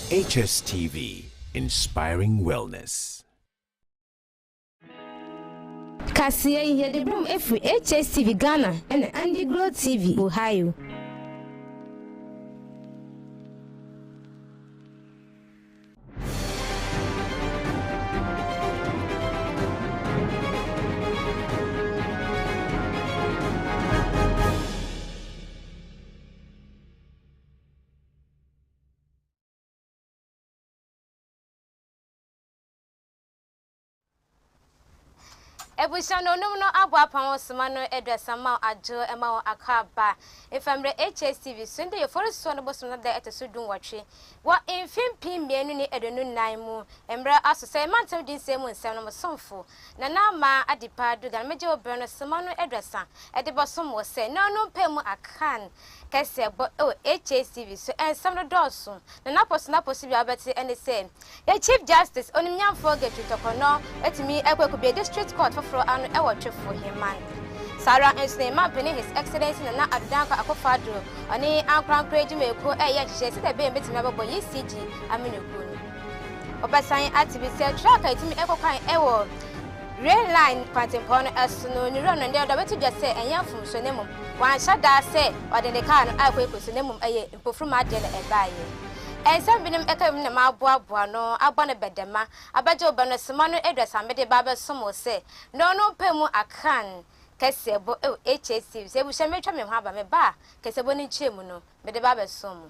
Hstv, inspiring wellness. Kasia here the broom every Hstv Ghana and Andy Grow TV Ohio. Ebusha no abwa pamosma no edwasama ajo ema akaba efamre Hstv Sunday for so no boso na da etesudun watwe wo emfimpi mienu ni edonu nan mu emra asose mantem din semu nsem no somfo na na ma adipa dugan meje obro no sema no edwasa edebosom wo se no pemu akan kese bo Hstv so ensem no doso na posi bi abeti ene se ya Chief Justice onimnyamfo getu tokono etimi ekwekubie district court for anu ewo twefo himan Sarah Ensnema Penny His Excellency na adanka akofadro oni ankrankredi meko eye hye se de be betimi ababo ECG amineku ni obasan activist track itimi ekokwan ewo rail line kwantempo no esono ni rono nde odabetu dwase enyafum so nemum wan shada se odende car no akwekoso nemum eye mpofruma de na ebaye Ensem binim ekam na maboaboa no abone bedema abaje obano sema no edwasa mede baba somo se no pemu akan kesebo Hstv se bu shemetwa me ho aba me ba kesebo ni chiemu no mede baba somo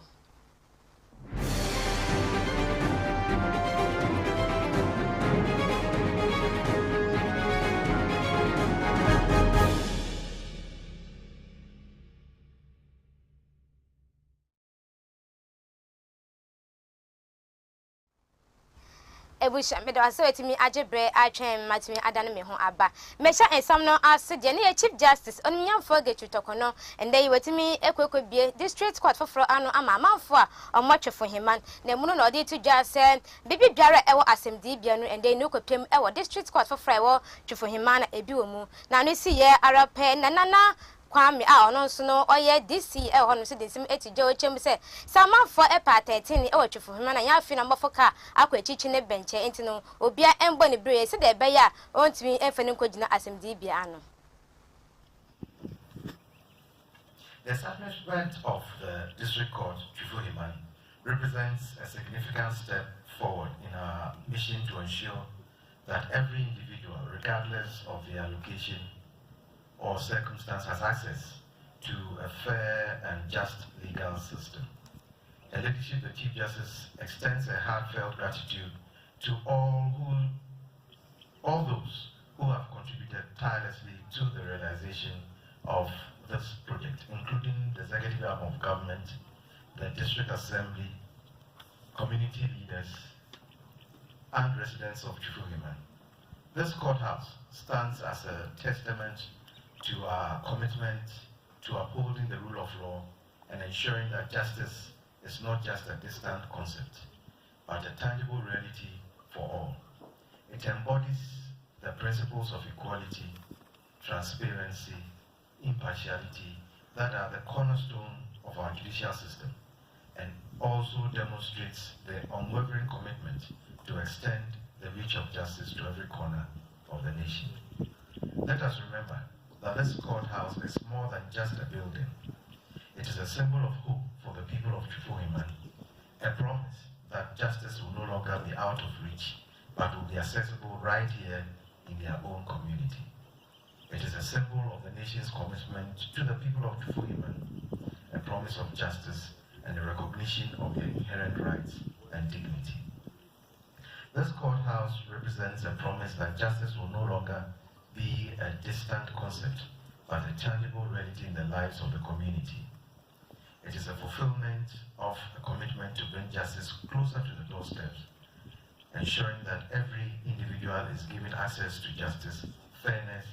Ebusha me da so etimi ajebre atwen matimi adane me ho aba mesha ensam no ase de ne Chief Justice onimnyamfo getu tokono ende yiwetimi ekwekobie district court foforo ano ama amanfo a omotwefo himan na mu no ode tudwa se bibi dware ewo assemdi bia no ende ne kopem ewo district court foforo ewo twefo himan na ebi wo mu na no si ye arape na kwame ono nso no oye DC hono se densim etije ochem se samanfo epa 13 e watwefo hema na ya fi na mbofo ka akwachichi ne benche enti no obia embo ne bre se de be ya ontimi enfani nkogina assemdi bia ano. The establishment of the district court Chufuhiman represents a significant step forward in our mission to ensure that every individual, regardless of their location or circumstance, has access to a fair and just legal system. The leadership of the Chief Justice extends a heartfelt gratitude to all those who have contributed tirelessly to the realization of this project, including the executive arm of government, the district assembly, community leaders, and residents of Chufuhiman. This courthouse stands as a testament to our commitment to upholding the rule of law and ensuring that justice is not just a distant concept, but a tangible reality for all. It embodies the principles of equality, transparency, impartiality that are the cornerstone of our judicial system, and also demonstrates the unwavering commitment to extend the reach of justice to every corner of the nation. Let us remember that this courthouse is more than just a building. It is a symbol of hope for the people of Chufuhiman, a promise that justice will no longer be out of reach, but will be accessible right here in their own community. It is a symbol of the nation's commitment to the people of Chufuhiman, a promise of justice and a recognition of their inherent rights and dignity. This courthouse represents a promise that justice will no longer be a distant concept, but a tangible reality in the lives of the community. It is a fulfillment of a commitment to bring justice closer to the doorsteps, ensuring that every individual is given access to justice, fairness,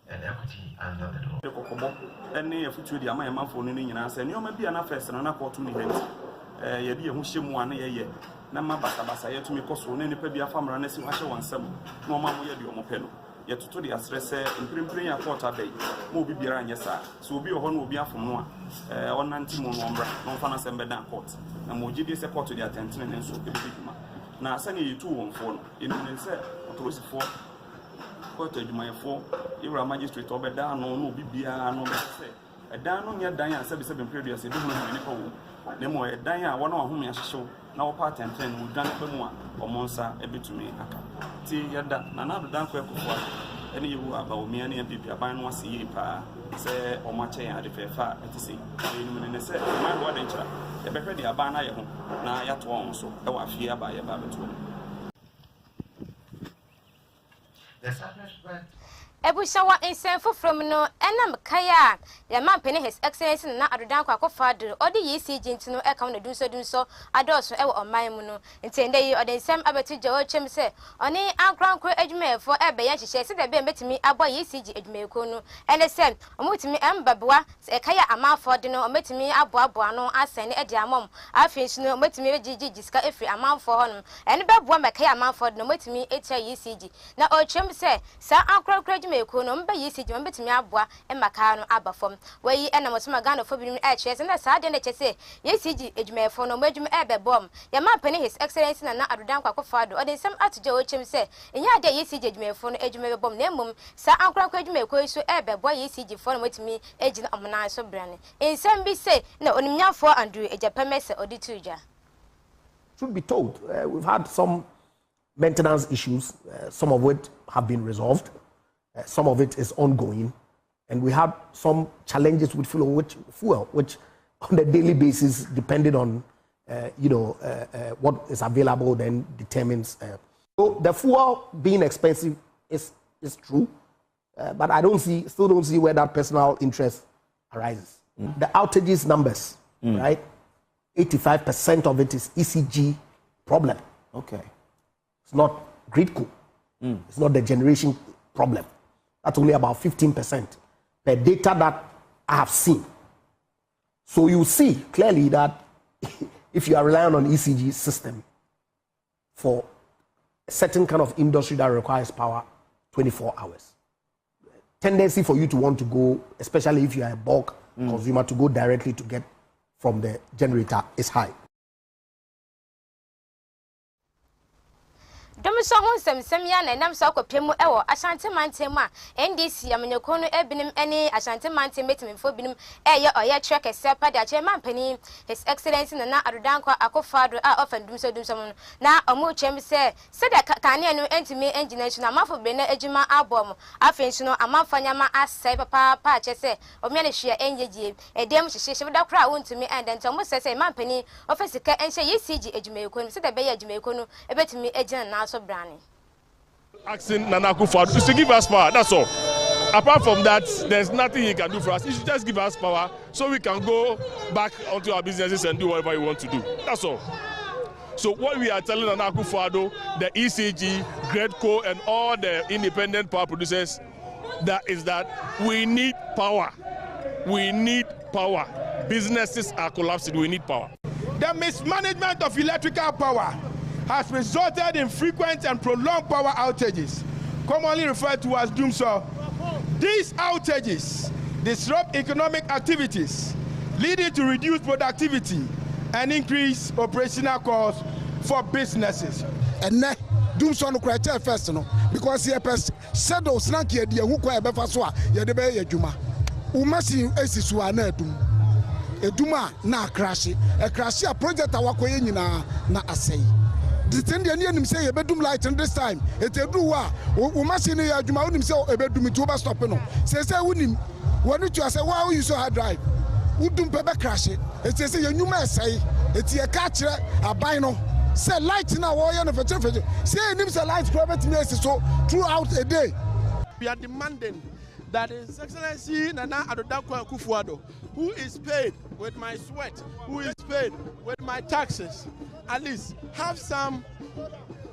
and equity under the law. Any of the Amaya for Nina said, you may be an affair and an opportunity. Yebi hu hye mu ane ye na ma basa basa ye tumi koso ne ne pa bia famra na si hye wonsam no ma mo ye de omo pe no yet to the address in a quarter day, Moby Biran, yes, sir. So be a home will be from one, 190 Monombra, non Fanas and Bedan Court, and Mojibi support to the attention and so now send you 2 on phone in a set, what was it for? Cottage my 4, you're a magistrate or Bedan, no Bibia, no say. A down on your Diane 77 previous, you don't know any home. The more a Diane, one of whom I show now part and 10 will done for one or Monsa a bit to me. See, you're done. Another done for any you about me and people buying one see say or my chain at the fair far at the sea. In said, my word, the better the Abana home. Now yet one so I was fear by a barbecue. The establishment. Ebushawa insenfo from no enam kaya ya man pene his excellency na adodan kwakọ fadu odi ECG ntino e ka no dunso adoso e wo oman mu no ntende yi odensem abeti jawo chem se oni ankranko adwumefo e be ya hihye se de be metimi abo ECG adwumeko no ene sem omutimi embabwa e kaya amanfo de no ometimi aboabo no asene e de amom afensu no ometimi begigi sika efri amanfo honum ene bebwa me kaya amanfo de no ometimi etia ECG na o chem se sa ankranko Kono mba yisi jwa mbetimi abwa emaka no abafom wayi enamo soma Ghana fo binim e chese na sa de na chese yisi ejumefo no madwum e bebom ya ma pani his excellency na adodan kwakọ fado odensem atoje o chem se enya de yisi ejumefo no ejume bebom na mmom sa ankranko ejumeko iso e bebo yisi fo no matimi ejina omna so brane ensem bi se na onimnyafo Andrew ejapemese odituja should be told we've had some maintenance issues some of which have been resolved. Some of it is ongoing, and we have some challenges with fuel, which on a daily basis, depending on what is available, then determines. So the fuel being expensive is true, but I still don't see where that personal interest arises. The outages numbers, right? 85% of it is ECG problem. Okay, it's not grid cool. It's not the generation problem. That's only about 15% per data that I have seen. So you see clearly that if you are relying on ECG system for a certain kind of industry that requires power 24 hours, tendency for you to want to go, especially if you are a bulk consumer, to go directly to get from the generator is high. Domiso ho nsem ya na nam so akopemu e wo Ashanti mantem a NDC amanyako no ebinim ene Ashanti mantem metimfo binim ye oye trek sepa de ache mampani his excellency na adodankwa akofado a ofandum so na omo chem se de kane no entimi engineer na amafo be na ejuma abom afensu no amafanyama asai papa ache se omia ne hwe enyegie edem hyehye da kra wontumi endento mo se mampani ofesika enhye ECG ejumeko no se de be ye ejumeko no ebetimi ejina na asking Nana Akufo-Addo is to give us power, that's all. Apart from that, there's nothing he can do for us. He should just give us power so we can go back onto our businesses and do whatever we want to do. That's all. So what we are telling Nana Akufo-Addo, the ECG, GREDCO, and all the independent power producers, that we need power. We need power. Businesses are collapsing. We need power. The mismanagement of electrical power has resulted in frequent and prolonged power outages, commonly referred to as doomsday. These outages disrupt economic activities, leading to reduced productivity and increased operational costs for businesses. And now, doomsday no criteria first, no, because here shadow snanky idea who quite better so ya de be juma. Umasi esisu anadum. Eduma na crash. A crash a project awakoye nyina na asay. The thing the Indian say a bedroom light and this time it a do we must in a juma himself a bedroom to over stop no. Says I wouldn't what did you say why you so hard drive? Wouldn't paper crash it. It says a new mess say it's a catcher a bino. Say light now warrior of a traffic. Say names a light private nurses so throughout a day. We are demanding that His Excellency Nana Adodankwa Akufo-Addo, who is paid with my sweat, who is paid with my taxes, at least have some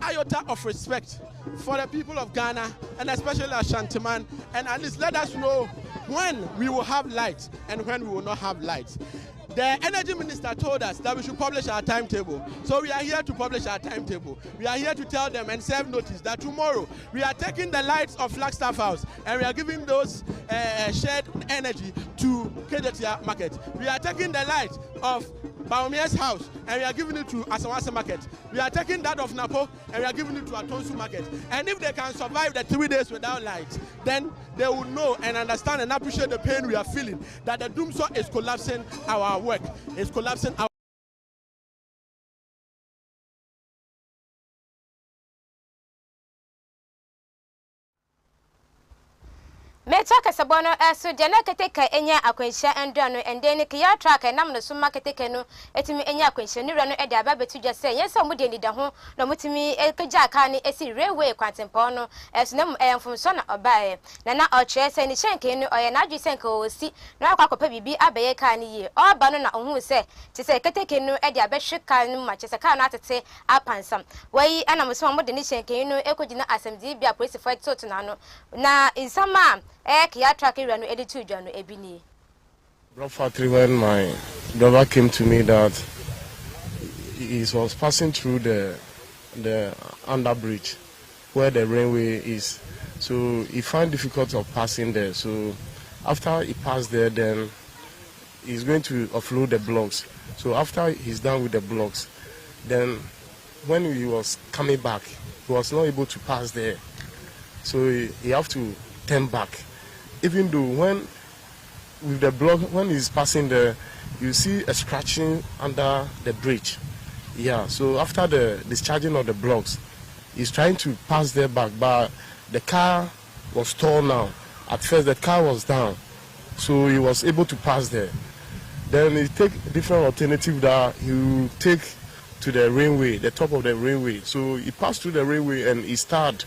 iota of respect for the people of Ghana and especially Ashantiman, and at least let us know when we will have light and when we will not have light. The energy minister told us that we should publish our timetable. So we are here to publish our timetable. We are here to tell them and serve notice that tomorrow we are taking the lights of Flagstaff House and we are giving those shared energy to Kedetia Market. We are taking the light of Baumia's house and we are giving it to Asawasa Market. We are taking that of Napo and we are giving it to Atonsu Market. And if they can survive the 3 days without light, then they will know and understand and appreciate the pain we are feeling, that the Doomsaw is collapsing our work, is collapsing our Mecha kasabono aso jana keteka enya akwansha endano ende ne kiya track enam no suma keteka no etimi enya akwansha ni wura no ede aba betuja se yensa mu de nida ho na mutimi ekja aka ni esi railway kwantempo no esunam eyamfumso na obae na ochre se ni hyenke no oye na adwi senka osi na akwakopa bibi abaye ka ni ye oba no na ohun se te se keteka no ede abehweka no ma chese ka no atete apansam wai ana musuma mu de ni hyenke no ekogina asemdi bia police fight to na no na insama Kia track no edited John Ebini. Factory, when my brother came to me that he was passing through the under bridge where the railway is, so he found difficult of passing there. So after he passed there, then he's going to offload the blocks. So after he's done with the blocks, then when he was coming back, he was not able to pass there. So he have to turn back. Even though when with the block, when he's passing there, you see a scratching under the bridge. Yeah, so after the discharging of the blocks, he's trying to pass there back, but the car was torn now. At first the car was down, so he was able to pass there. Then he take different alternative that he will take to the railway, the top of the railway. So he passed through the railway and he started.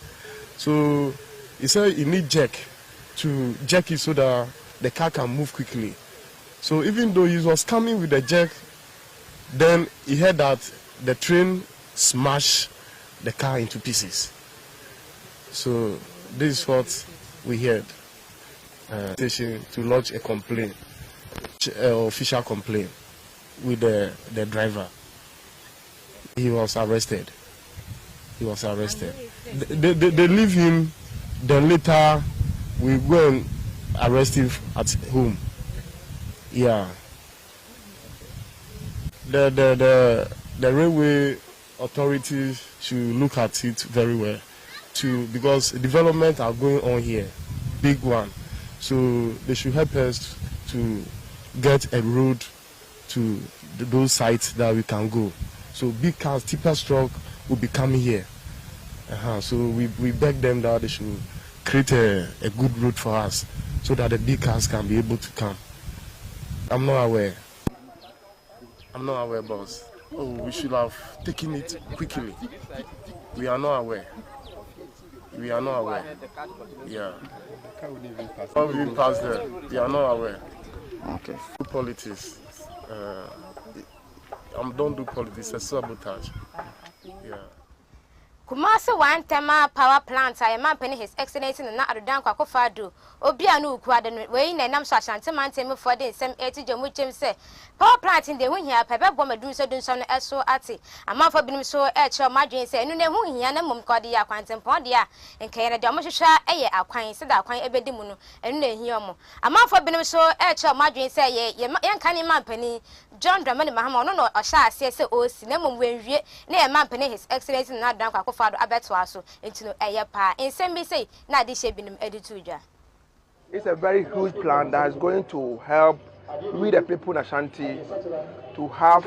So he said he need jack to jack it so that the car can move quickly. So even though he was coming with the jack, then he heard that the train smashed the car into pieces. So this is what we heard. Station to lodge a complaint, official complaint with the driver. He was arrested. He was arrested. They leave him. Then later we go and arrest him at home. Yeah. The railway authorities should look at it very well too, because development are going on here, big one. So they should help us to get a road to those sites that we can go. So big cars, tipper truck will be coming here. So we beg them that they should create a good route for us so that the big cars can be able to come. I'm not aware. I'm not aware, boss. Oh, we should have taken it quickly. We are not aware. We are not aware. Yeah. When we pass there, we are not aware. Okay. Politics. Don't do politics. It's sabotage. Yeah. Kumasi one tema power plant I man penny his excellence in na adodan kwako fado obi anu ukuade no we na nam so asante man tem for den sem eti jamu chem se power plant in de hu hia pebe bom adun so dun so no eso ate amafo binim so e che madwen se enu ne hu hia na mom kode ya kwantempon de a enkan na de omo hwehwa eye akwan se da akwan ebedi mu no enu na hia omo amafo binim so e che madwen se ye kan ni man penny John Dramani Mahama no no osha ase se osi na mom wenwie na ye man penny his excellence na adodan kwako fado abeto aso entino eye pa ensem bi say na ade she binim editu dwa. It's a very huge plan that is going to help we the people in Ashanti to have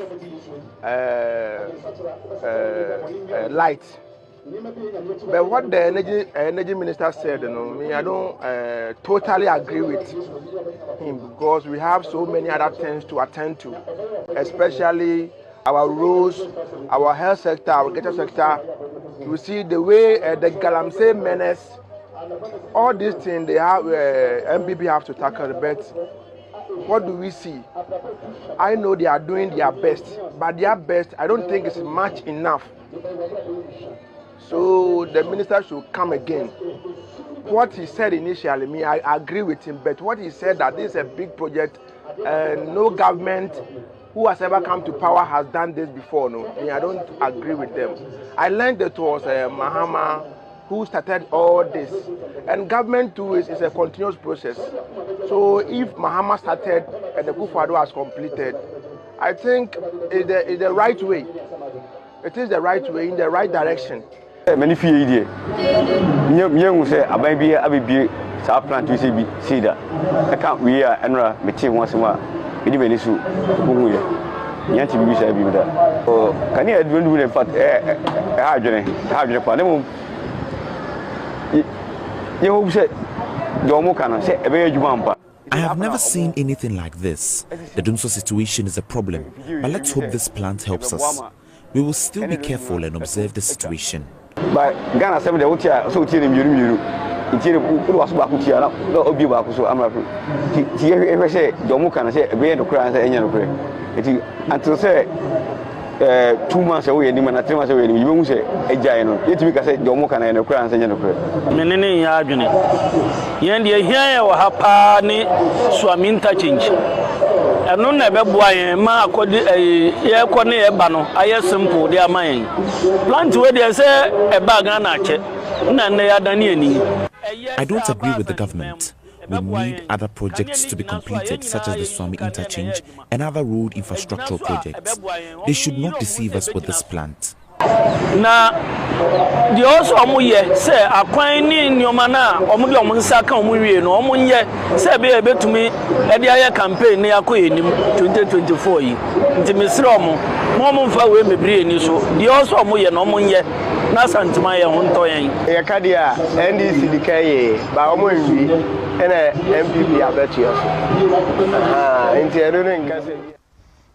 light. But what the energy minister said, I don't totally agree with him, because we have so many other things to attend to, especially our roads, our health sector, our agriculture sector. You see the way the Galamsey menace, all these things they have, MPP have to tackle. But what do we see? I know they are doing their best, but their best I don't think is much enough. So the minister should come again. What he said initially, I agree with him, but what he said that this is a big project, no government who has ever come to power has done this before. No, I don't agree with them. I learned that it was Mahama who started all this, and government too is a continuous process. So if Mahama started and the Akufo-Addo has completed, I think it's the right way. It is the right way, in the right direction. Many few ideas. You say, I may be a South plant to see that. I can't we are and material once in a while. It even is who we are. Yanti be said, can you do it? But hydrogen, you said, Domo can say a very jumper. I have never seen anything like this. The Dumso situation is a problem, but let's hope this plant helps us. We will still be careful and observe the situation. But Ghana said, so you was back with you, no, be back, so I'm not. Here, say, Domo can say, a way to cry and say, until say 2 months away, and 3 months away, you won't say a giant. It's because I Domo can and a cry and say, Menene Yaguni. Yendi here or Hapani Swaminta change. And no never boy, ma could a corner bano, I simple, they are mine. Plant where they say a bag and a check. I don't agree with the government. We need other projects to be completed, such as the Swami Interchange and other road infrastructural projects. They should not deceive us with this plant. Na the also omuye say akwani nyoma na omudi omunsa ka omuwie no omunye say be betumi e de aye campaign na akoyenim 2024 yi nti mesire omo mo mfa we mebire ni so the also omuye no omunye na santima ye honto yen e ka dia NDC dikaye ba omo nwi ena MPP abetu nti ero no nkase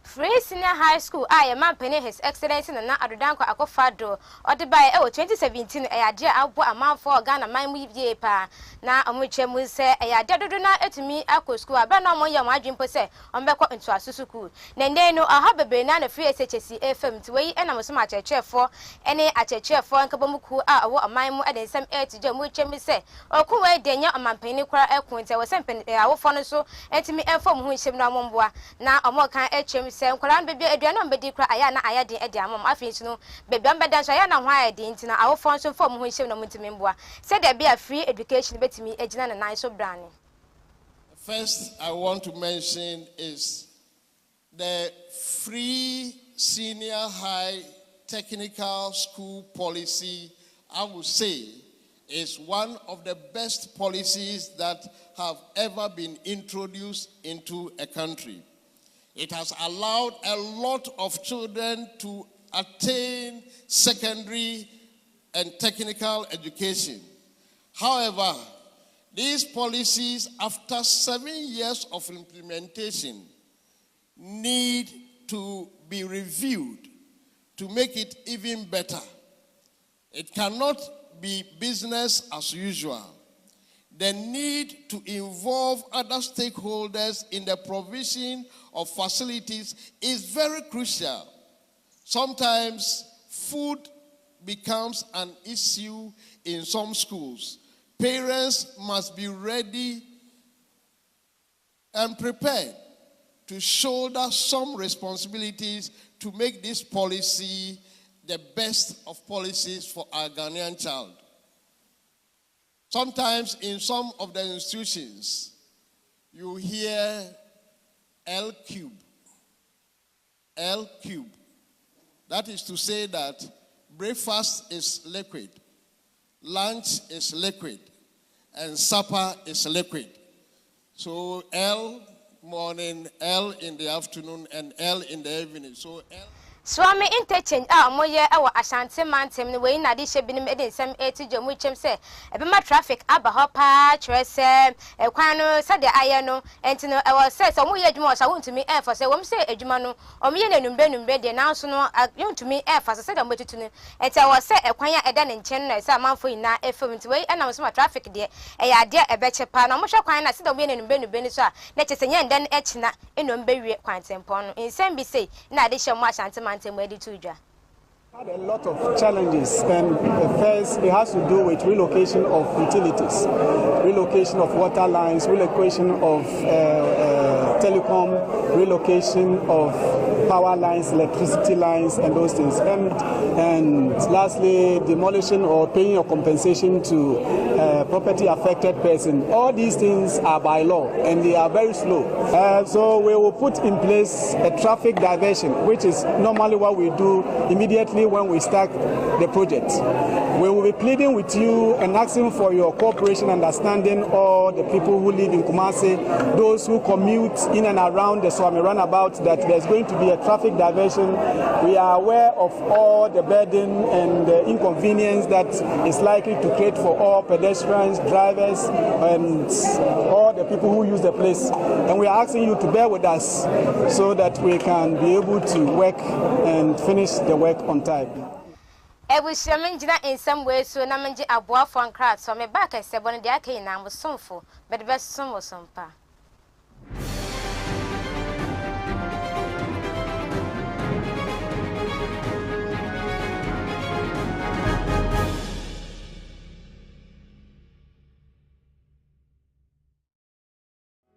Free Senior High School, I am Penny His Excellency and not Adanko Akofado, or the by 2017, a year out a month for Ghana, my movie pa. Now, on which I will say, a year do not to me, Ako School, but no more your margin per se, on back into a Susuku. Then they know I have a banana free SHC FM to wait, and I was much a chair for any at a chair for Kabamuku, a mime and some air to Jim, which I say, or Kuwait, Daniel, and my penny cry airpoints. I was sending our phone so, and to me inform who is him no more. Now, a more kind of Koran baby aduano mbedi kra aya na aya de ade amom afenchi no baby ambeda so aya na hwa ade ntina awo fon so fom ho hyem na mutimi mboa said there be a free education betimi agina na nan so brane. First I want to mention is the free senior high technical school policy. I would say is one of the best policies that have ever been introduced into a country. It has allowed a lot of children to attain secondary and technical education. However, these policies, after 7 years of implementation, need to be reviewed to make it even better. It cannot be business as usual. The need to involve other stakeholders in the provision of facilities is very crucial. Sometimes food becomes an issue in some schools. Parents must be ready and prepared to shoulder some responsibilities to make this policy the best of policies for our Ghanaian child. Sometimes in some of the institutions, you hear L cube. L cube. That is to say that breakfast is liquid, lunch is liquid, and supper is liquid. So L morning, L in the afternoon, and L in the evening. So L. Swami Interchange, moye our Ashanti Mountain, the way Nadisha been made in some 80 jam which him say, a traffic, Abba Hopper, Tress, a quano, Sadia Ayano, and to know our says, or more more, I want to me air for say, say a Jumano, or me and Ben bed, and now so no, I want to me air for said I'm waiting to know. And I was say a quaya a dan in China, some month for na FM to wait, and I was my traffic dear, a idea a better pan, or much a quine, I said, I'm in Ben Benisha, let us and then etchina in Umberry quite upon. In some be say, Nadisha Ashanti Mountain. Had a lot of challenges, and first it has to do with relocation of utilities, relocation of water lines, relocation of telecom, relocation of power lines, electricity lines, and those things. And lastly, demolition or paying a compensation to property affected person. All these things are by law and they are very slow. So we will put in place a traffic diversion, which is normally what we do immediately when we start the project. We will be pleading with you and asking for your cooperation, understanding all the people who live in Kumasi, those who commute in and around the Swami runabout, that there's going to be a traffic diversion. We are aware of all the burden and the inconvenience that is likely to create for all pedestrians, drivers, and all the people who use the place. And we are asking you to bear with us so that we can be able to work and finish the work on time. Jina in some ways, so Namanji Abua for crowd, so me back I said one of the Akane was sonful, but the best son was some pa.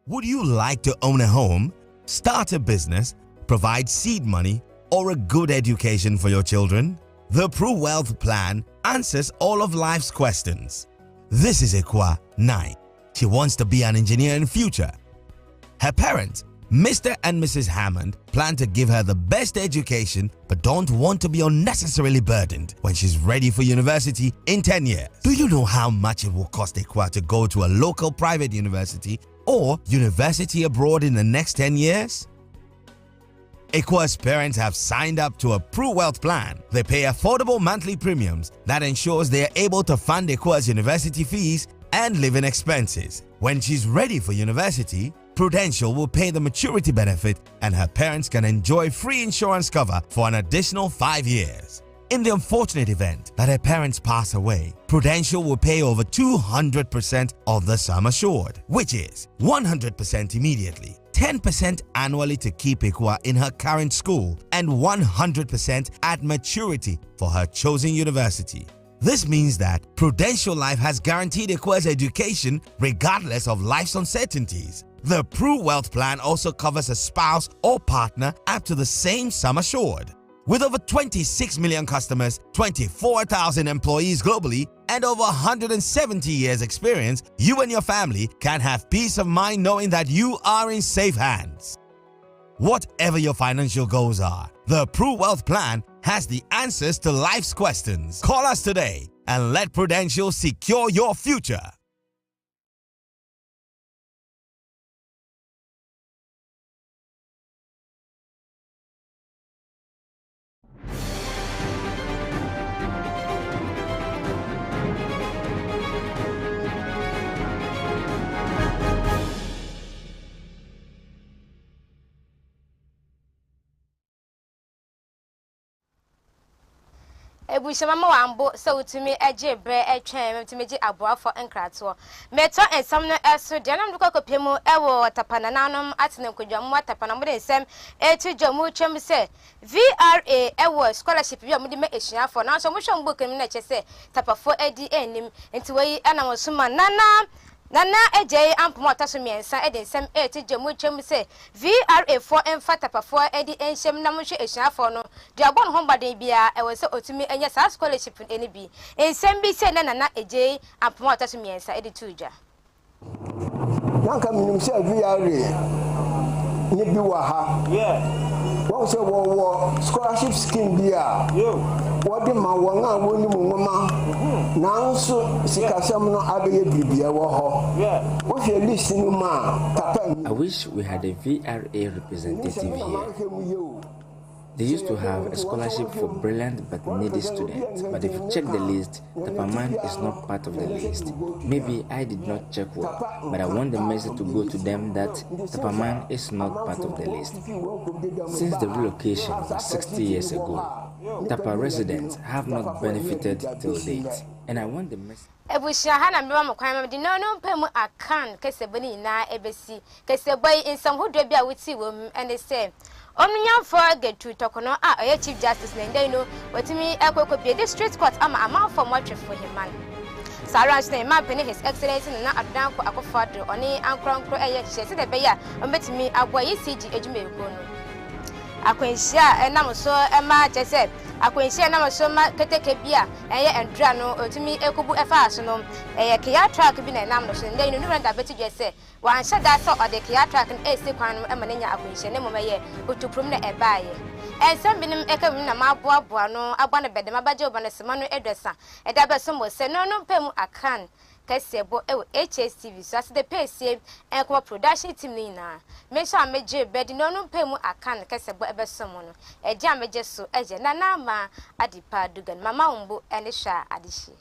Would you like to own a home, start a business, provide seed money, or a good education for your children? The Pro Wealth Plan answers all of life's questions. This is Ekwa 9. She wants to be an engineer in future. Her parents, Mr. and Mrs. Hammond, plan to give her the best education but don't want to be unnecessarily burdened when she's ready for university in 10 years. Do you know how much it will cost Ekwa to go to a local private university or university abroad in the next 10 years? Ekwa's parents have signed up to a Pro Wealth Plan. They pay affordable monthly premiums that ensures they are able to fund Ekwa's university fees and living expenses. When she's ready for university, Prudential will pay the maturity benefit and her parents can enjoy free insurance cover for an additional 5 years. In the unfortunate event that her parents pass away, Prudential will pay over 200% of the sum assured, which is 100% immediately, 10% annually to keep Ekwa in her current school, and 100% at maturity for her chosen university. This means that Prudential Life has guaranteed Ekwa's education regardless of life's uncertainties. The Pro Wealth Plan also covers a spouse or partner up to the same sum assured. With over 26 million customers, 24,000 employees globally, and over 170 years experience, you and your family can have peace of mind knowing that you are in safe hands. Whatever your financial goals are, the Pro Wealth Plan has the answers to life's questions. Call us today and let Prudential secure your future. Ebushama wambo so to me eje bre etwen to meji aboa for enkrato meto ensam no eso de nam duko kopemu ewo tapana nanom atene kodwam tapana mo de ensem etu dwamu twem se VRA ewo scholarship bi amudi me ehia for na so mo hwem bokem na che se tapafo edi enim enti wi ana mo suma Nana ejay ampo taso miensa eden sem eti dwamu twem se VRA for emfa tapafo edi enhyem na mo hwe ehia for no de abon ho baden bia e we se otumi enye sa scholarship eni bi ensem bi se nana ejay ampo taso miensa edi tuja yanka minim se VRA ni bi wa ha won se wo scholarship scheme bia what the man won a woni mu ngoma nanso sikasem no abeye bibia wo ho wo hwe list no ma tapa. I wish we had a VRA representative here. They used to have a scholarship for brilliant but needy students, but if you check the list, Tapaman is not part of the list. Maybe I did not check well, but I want the message to go to them that Tapaman is not part of the list. Since the relocation was 60 years ago, Tapa residents have not benefited till date, and I want the message. Ebusha hana mbewa mkwama di no pemu akan kesebani na ebesi keseboy insam hodwa bia wuti wom ene se onunya for get to tokono a oye chief justice nendai no watimi ekokopie district court ama for much for him man Sarah Stein ma pene his excellency na adanko akofado oni ankronkro eye hye se de be ya ombetimi aboy CG ejume eko no akwanhia enam so ema chese akwanhia enam so ma keteke bia eye endra no otumi ekobu efa so no kia track bi na enam no so ndey no nura da beti dwese wan hyada so ode kia track no esi kwan no ema nenya akwanhia ne momaye otuprum na ebaaye ensem binim ekam na maboaboa no agba na bedem abaje obanesema no edwesa eda be so mo se no no pemu akan Kasebo ewo Hstv so as the PCM enko production team ni na me sha meje bed no no pemu akan kasebo ebesomo no eje ameje so eje na na ma adipa dugan mama umbu ene sha adishi